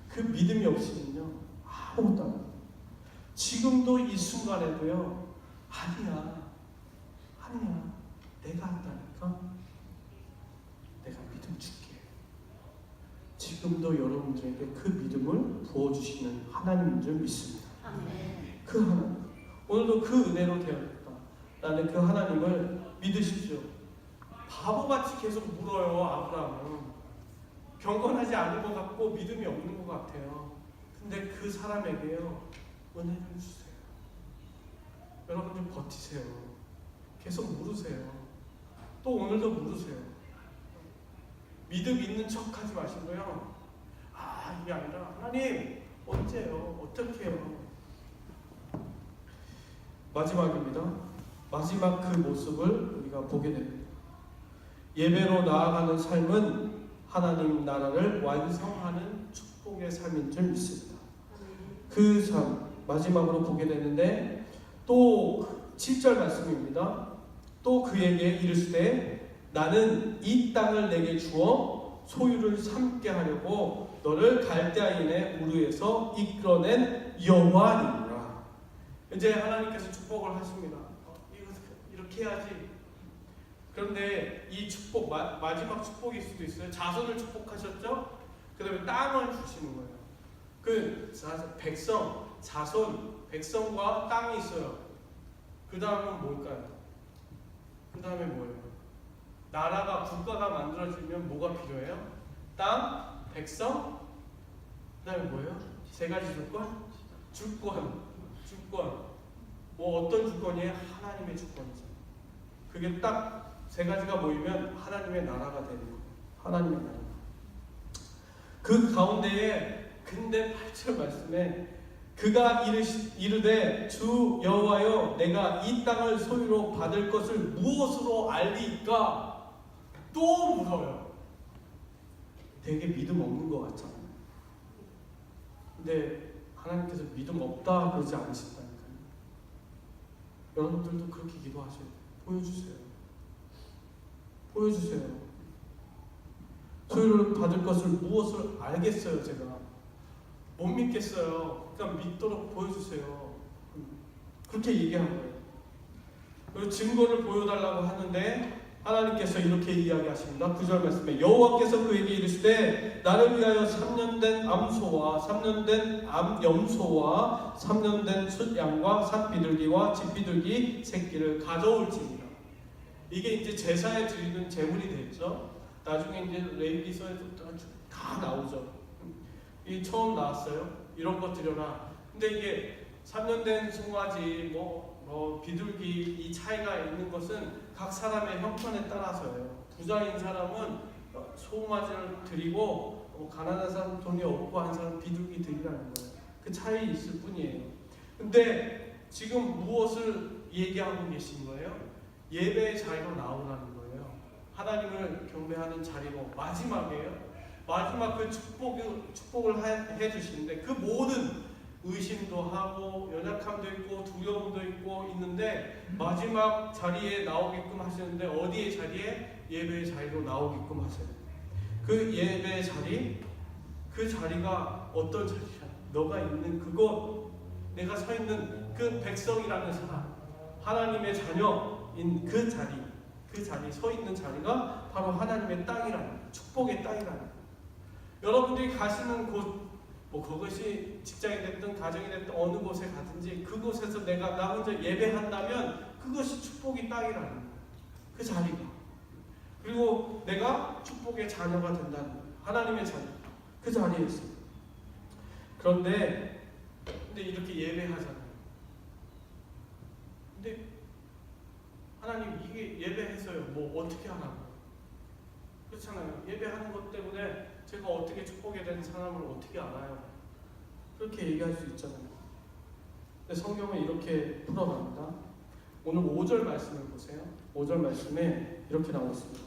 Speaker 1: 그 믿음이 없이는요, 아무것도 안 해요. 지금도 이 순간에도요, 아니야, 내가 한다니까. 내가 믿음 줄게. 지금도 여러분들에게 그 믿음을 부어주시는 하나님인 줄 믿습니다.
Speaker 2: 아멘.
Speaker 1: 그 하나님, 오늘도 그 은혜로 되었다. 나는 그 하나님을 믿으십시오. 바보같이 계속 물어요. 아브라함은 경건하지 않은 것 같고 믿음이 없는 것 같아요. 근데 그 사람에게요, 은혜를 주세요. 여러분들 버티세요. 계속 물으세요. 또 오늘도 물으세요. 믿음 있는 척하지 마시고요. 이게 아니라 하나님 언제요? 어떻게 해요? 마지막입니다. 마지막 그 모습을 우리가 보게 됩니다. 예배로 나아가는 삶은 하나님 나라를 완성하는 축복의 삶인 줄 믿습니다. 그 삶 마지막으로 보게 되는데 또 7절 말씀입니다. 또 그에게 이르시되 나는 이 땅을 내게 주어 소유를 삼게 하려고 너를 갈대아인의 우르에서 이끌어낸 여호와니라. 이제 하나님께서 축복을 하십니다. 이렇게 해야지. 그런데 이 축복 마지막 축복일 수도 있어요. 자손을 축복하셨죠. 그 다음에 땅을 주시는 거예요. 그 자손, 백성과 땅이 있어요. 그 다음은 뭘까요? 그 다음에 뭐예요? 나라가, 국가가 만들어지면 뭐가 필요해요? 땅, 백성, 그 다음에 뭐예요? 세 가지 조건? 주권. 뭐 어떤 주권이에요? 하나님의 주권이죠. 그게 딱 세 가지가 모이면 하나님의 나라가 되는 거예요. 하나님의 나라. 그 가운데에 근데 8절 말씀에 그가 이르되 주 여호와여 내가 이 땅을 소유로 받을 것을 무엇으로 알리까? 또 물어요. 되게 믿음 없는 것 같잖아요. 근데 하나님께서 믿음 없다 그러지 않으신다니까요. 여러분들도 그렇게 기도하셔야 돼요. 보여주세요. 소유를 받을 것을 무엇을 알겠어요. 제가 못 믿겠어요. 그러니까 믿도록 보여주세요. 그렇게 얘기한 거예요. 그리고 증거를 보여달라고 하는데 하나님께서 이렇게 이야기하십니다. 9절 말씀에 여호와께서 그에게 이르시되 나를 위하여 3년 된 암소와 3년 된 암염소와 3년 된 숫양과 산비둘기와 집비둘기 새끼를 가져올지니라. 이게 이제 제사에 드리는 제물이 됐죠. 나중에 이제 레위기서에도 다 나오죠. 이 처음 나왔어요. 이런 것 드려라. 근데 이게 3년 된 송아지, 비둘기 이 차이가 있는 것은 각 사람의 형편에 따라서예요. 부자인 사람은 송아지를 드리고 가난한 사람, 돈이 없고 한 사람 비둘기 드리라는 거예요. 그 차이 있을 뿐이에요. 근데 지금 무엇을 얘기하고 계신 거예요? 예배의 자리로 나오라는 거예요. 하나님을 경배하는 자리로 마지막이에요. 마지막 그 축복을 해주시는데 그 모든 의심도 하고 연약함도 있고 두려움도 있고 있는데 마지막 자리에 나오게끔 하시는데 어디의 자리에? 예배의 자리로 나오게끔 하세요. 그 예배의 자리, 그 자리가 어떤 자리야? 너가 있는 그곳, 내가 서 있는 그 백성이라는 사람, 하나님의 자녀인 그 자리 서 있는 자리가 바로 하나님의 땅이라는 거예요. 축복의 땅이라는 거예요. 여러분들이 가시는 곳, 뭐 그것이 직장이 됐든 가정이 됐든 어느 곳에 가든지 그곳에서 나 혼자 예배한다면 그것이 축복의 땅이라는 거예요. 그 자리가. 그리고 내가 축복의 자녀가 된다는 거예요. 하나님의 자녀. 그 자리에서. 근데 이렇게 예배하잖아요. 근데 하나님 이게 예배해서요. 뭐 어떻게 하라고? 그렇잖아요. 예배하는 것 때문에 제가 어떻게 축복에 대한 사람을 어떻게 알아요? 그렇게 얘기할 수 있잖아요. 근데 성경은 이렇게 풀어갑니다. 오늘 5절 말씀을 보세요. 5절 말씀에 이렇게 나와 있습니다.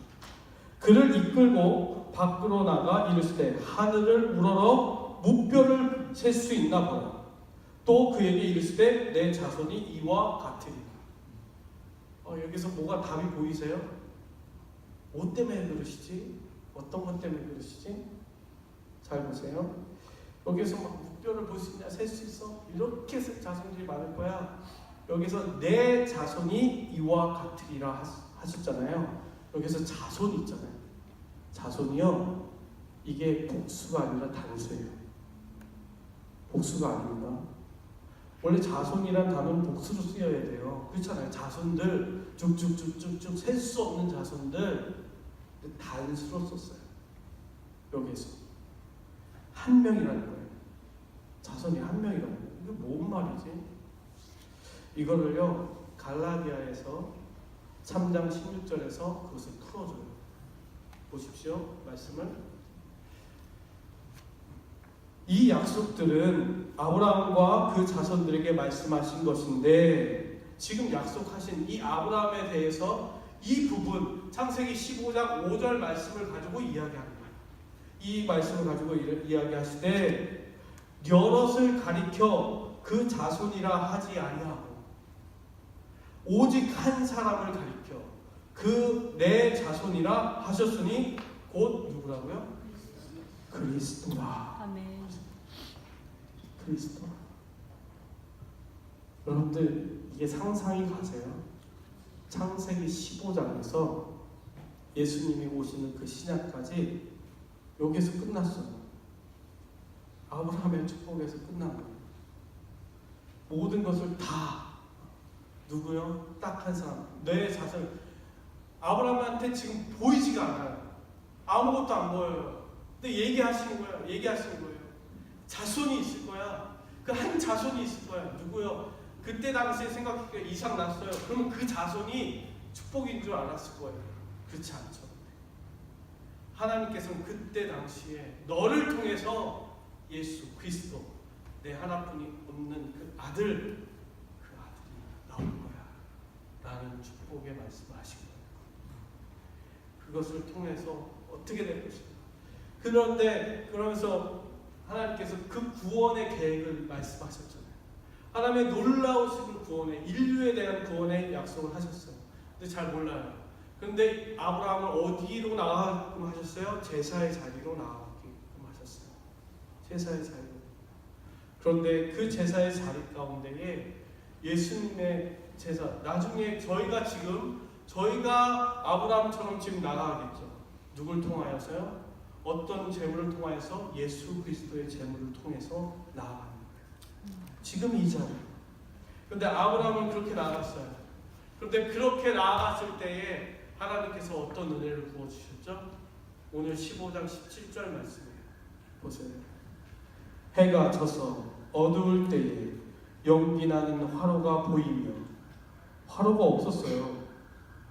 Speaker 1: 그를 이끌고 밖으로 나가 이르시되 하늘을 우러러 무뼈를 셀 수 있나 보라. 또 그에게 이르시되 내 자손이 이와 같으리라. 여기서 뭐가 답이 보이세요? 뭐 때문에 그러시지? 어떤 것 때문에 그러시지? 잘 보세요. 여기서 막 무뼈를 볼 수 있냐? 셀 수 있어? 이렇게 자손들이 많을 거야. 여기서 내 자손이 이와 같으리라 하셨잖아요. 여기서 자손이 있잖아요. 자손이요. 이게 복수가 아니라 단수예요. 복수가 아닙니다. 원래 자손이란 단어는 복수로 쓰여야 돼요. 그렇잖아요. 자손들 쭉쭉쭉쭉쭉 셀 수 없는 자손들 단수로 썼어요. 여기서 한 명이라는 거예요. 자손이 한 명이라는 거예요. 이게 뭔 말이지? 이거를요 갈라디아에서 3장 16절에서 그것을 풀어줘요. 보십시오. 말씀을. 이 약속들은 아브라함과 그 자손들에게 말씀하신 것인데 지금 약속하신 이 아브라함에 대해서 이 부분 창세기 15장 5절 말씀을 가지고 이야기합니다. 이 말씀을 가지고 이야기하시되 여럿을 가리켜 그 자손이라 하지 아니하고 오직 한 사람을 가리켜 그 내 자손이라 하셨으니 곧 누구라고요? 그리스도라.
Speaker 2: 아멘.
Speaker 1: 그리스도. 여러분들 이게 상상이 가세요? 창세기 15장에서 예수님이 오시는 그 시작까지 여기서 끝났어요. 아브라함의 축복에서 끝난 거예요. 모든 것을 다 누구요? 딱 한 사람. 내 자손. 아브라함한테 지금 보이지가 않아요. 아무것도 안 보여요. 근데 얘기하시는 거예요. 자손이 있을 거야. 그 한 자손이 있을 거야. 누구요? 그때 당시에 생각해 이삭 낳았어요. 그러면 그 자손이 축복인 줄 알았을 거예요. 그렇지 않죠. 하나님께서는 그때 당시에 너를 통해서 예수 그리스도 내 하나뿐이 없는 그 아들이 나올 거야 라는 축복의 말씀을 하신 거예요. 그것을 통해서 어떻게 될 것인가. 그러면서 하나님께서 그 구원의 계획을 말씀하셨잖아요. 하나님의 놀라우신 구원의 인류에 대한 구원의 약속을 하셨어요. 근데 잘 몰라요. 그런데 아브라함을 어디로 나가게끔 하셨어요? 제사의 자리로 나가게끔 하셨어요. 제사의 자리로. 그런데 그 제사의 자리 가운데에 예수님의 제사, 나중에 저희가 아브라함처럼 지금 나가겠죠. 누굴 통하여서요? 어떤 제물을 통하여서? 예수 그리스도의 제물을 통해서 나아가는 거예요. 지금 이 자리. 그런데 아브라함은 그렇게 나아갔어요. 그런데 그렇게 나아갔을 때에 하나님께서 어떤 은혜를 부어주셨죠? 오늘 15장 17절 말씀이에요. 보세요. 해가 져서 어두울 때에 연기나는 화로가 보이며, 화로가 없었어요.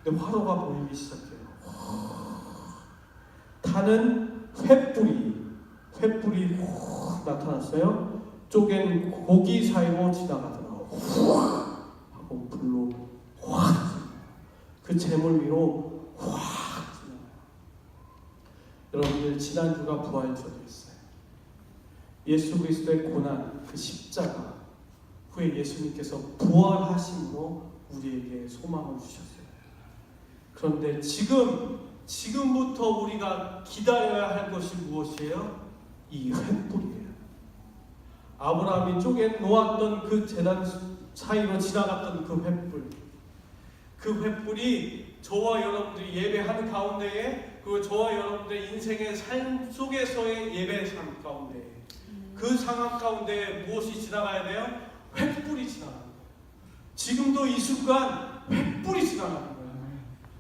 Speaker 1: 근데 화로가 보이기 시작해요. 타는 횃불이 나타났어요. 쪼갠 고기 사이로 지나가더라고. 하고 불로 확 그 재물 위로 확 지나가요. 여러분들 지난주가 부활절이었어요. 예수 그리스도의 고난, 그 십자가 후에 예수님께서 부활하심으로 우리에게 소망을 주셨어요. 그런데 지금부터 우리가 기다려야 할 것이 무엇이에요? 이 횃불이에요. 아브라함이 쪼개 놓았던 그 제단 사이로 지나갔던 그 횃불, 그 횃불이 저와 여러분들이 예배하는 가운데에, 그 저와 여러분들의 인생의 삶 속에서의 예배의 삶 가운데, 그 상황 가운데 무엇이 지나가야 돼요? 횃불이 지나가는 거예요. 지금도 이 순간 횃불이 지나가는 거예요.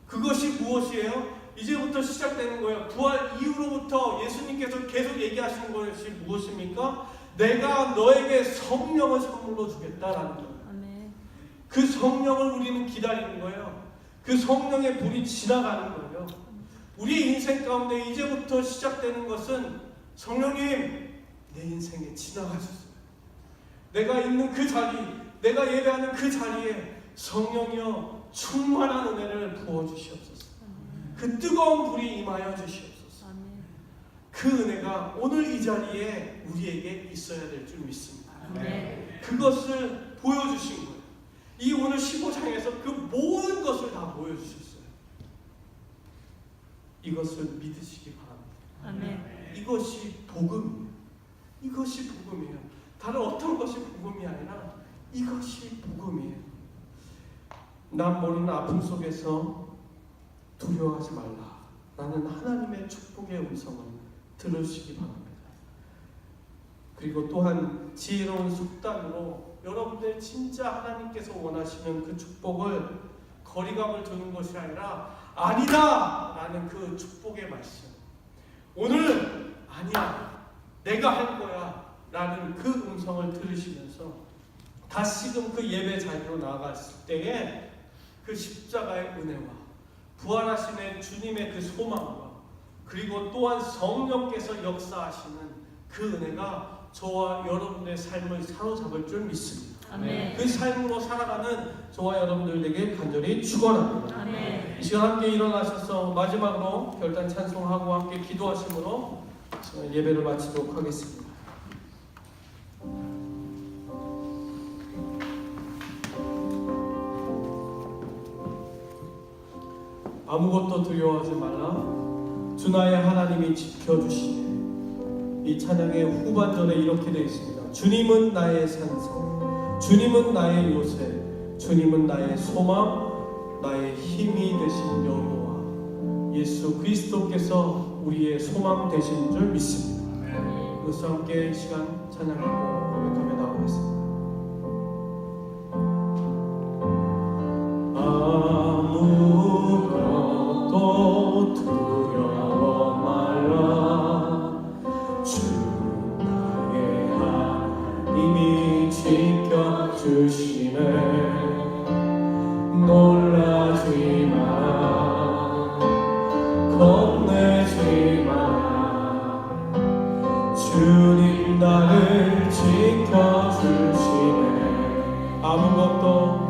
Speaker 1: 그것이 무엇이에요? 이제부터 시작되는 거예요. 부활 이후로부터 예수님께서 계속 얘기하시는 것이 무엇입니까? 내가 너에게 성령을 선물로 주겠다라는 거예요. 그 성령을 우리는 기다리는 거예요. 그 성령의 불이 지나가는 거예요. 우리 인생 가운데 이제부터 시작되는 것은 성령님, 내 인생에 지나가셨어요. 내가 있는 그 자리, 내가 예배하는 그 자리에 성령이여 충만한 은혜를 부어주시옵소서. 그 뜨거운 불이 임하여 주시옵소서. 그 은혜가 오늘 이 자리에 우리에게 있어야 될 줄 믿습니다. 그것을 보여주신 거예요. 이 오늘 15장에서 그 모든 것을 다 보여주셨어요. 이것을 믿으시기 바랍니다. 이것이 복음이에요. 이것이 복음이에요. 다른 어떤 것이 복음이 아니라 이것이 복음이에요. 남 모르는 아픔 속에서 두려워하지 말라 라는 하나님의 축복의 음성을 들으시기 바랍니다. 그리고 또한 지혜로운 속단으로 여러분들 진짜 하나님께서 원하시는 그 축복을 거리감을 두는 것이 아니라 아니다 라는 그 축복의 말씀, 오늘 아니야 내가 할 거야 라는 그 음성을 들으시면서 다시금 그 예배 자리로 나아갔을 때에 그 십자가의 은혜와 부활하시는 주님의 그 소망과 그리고 또한 성령께서 역사하시는 그 은혜가 저와 여러분의 삶을 사로잡을 줄 믿습니다. 그 삶으로 살아가는 저와 여러분들 되게 간절히 축원합니다. 이 시간 함께 일어나셔서 마지막으로 결단 찬송하고 함께 기도하심으로 예배를 마치도록 하겠습니다. 아무것도 두려워하지 말라. 주 나의 하나님이 지켜주시네. 이 찬양의 후반전에 이렇게 되어 있습니다. 주님은 나의 산성, 주님은 나의 요새, 주님은 나의 소망, 나의 힘이 되신 여호와. 예수 그리스도께서 우리의 소망 되신 줄 믿습니다. 그래서 함께 시간 찬양하고 고백하며 나오겠습니다. 아무것도 두려워 말라. 주 나의 하나님이 지켜주시네. 놀라지 마, 겁내지 마. 주님 나를 지켜주시네. 아무것도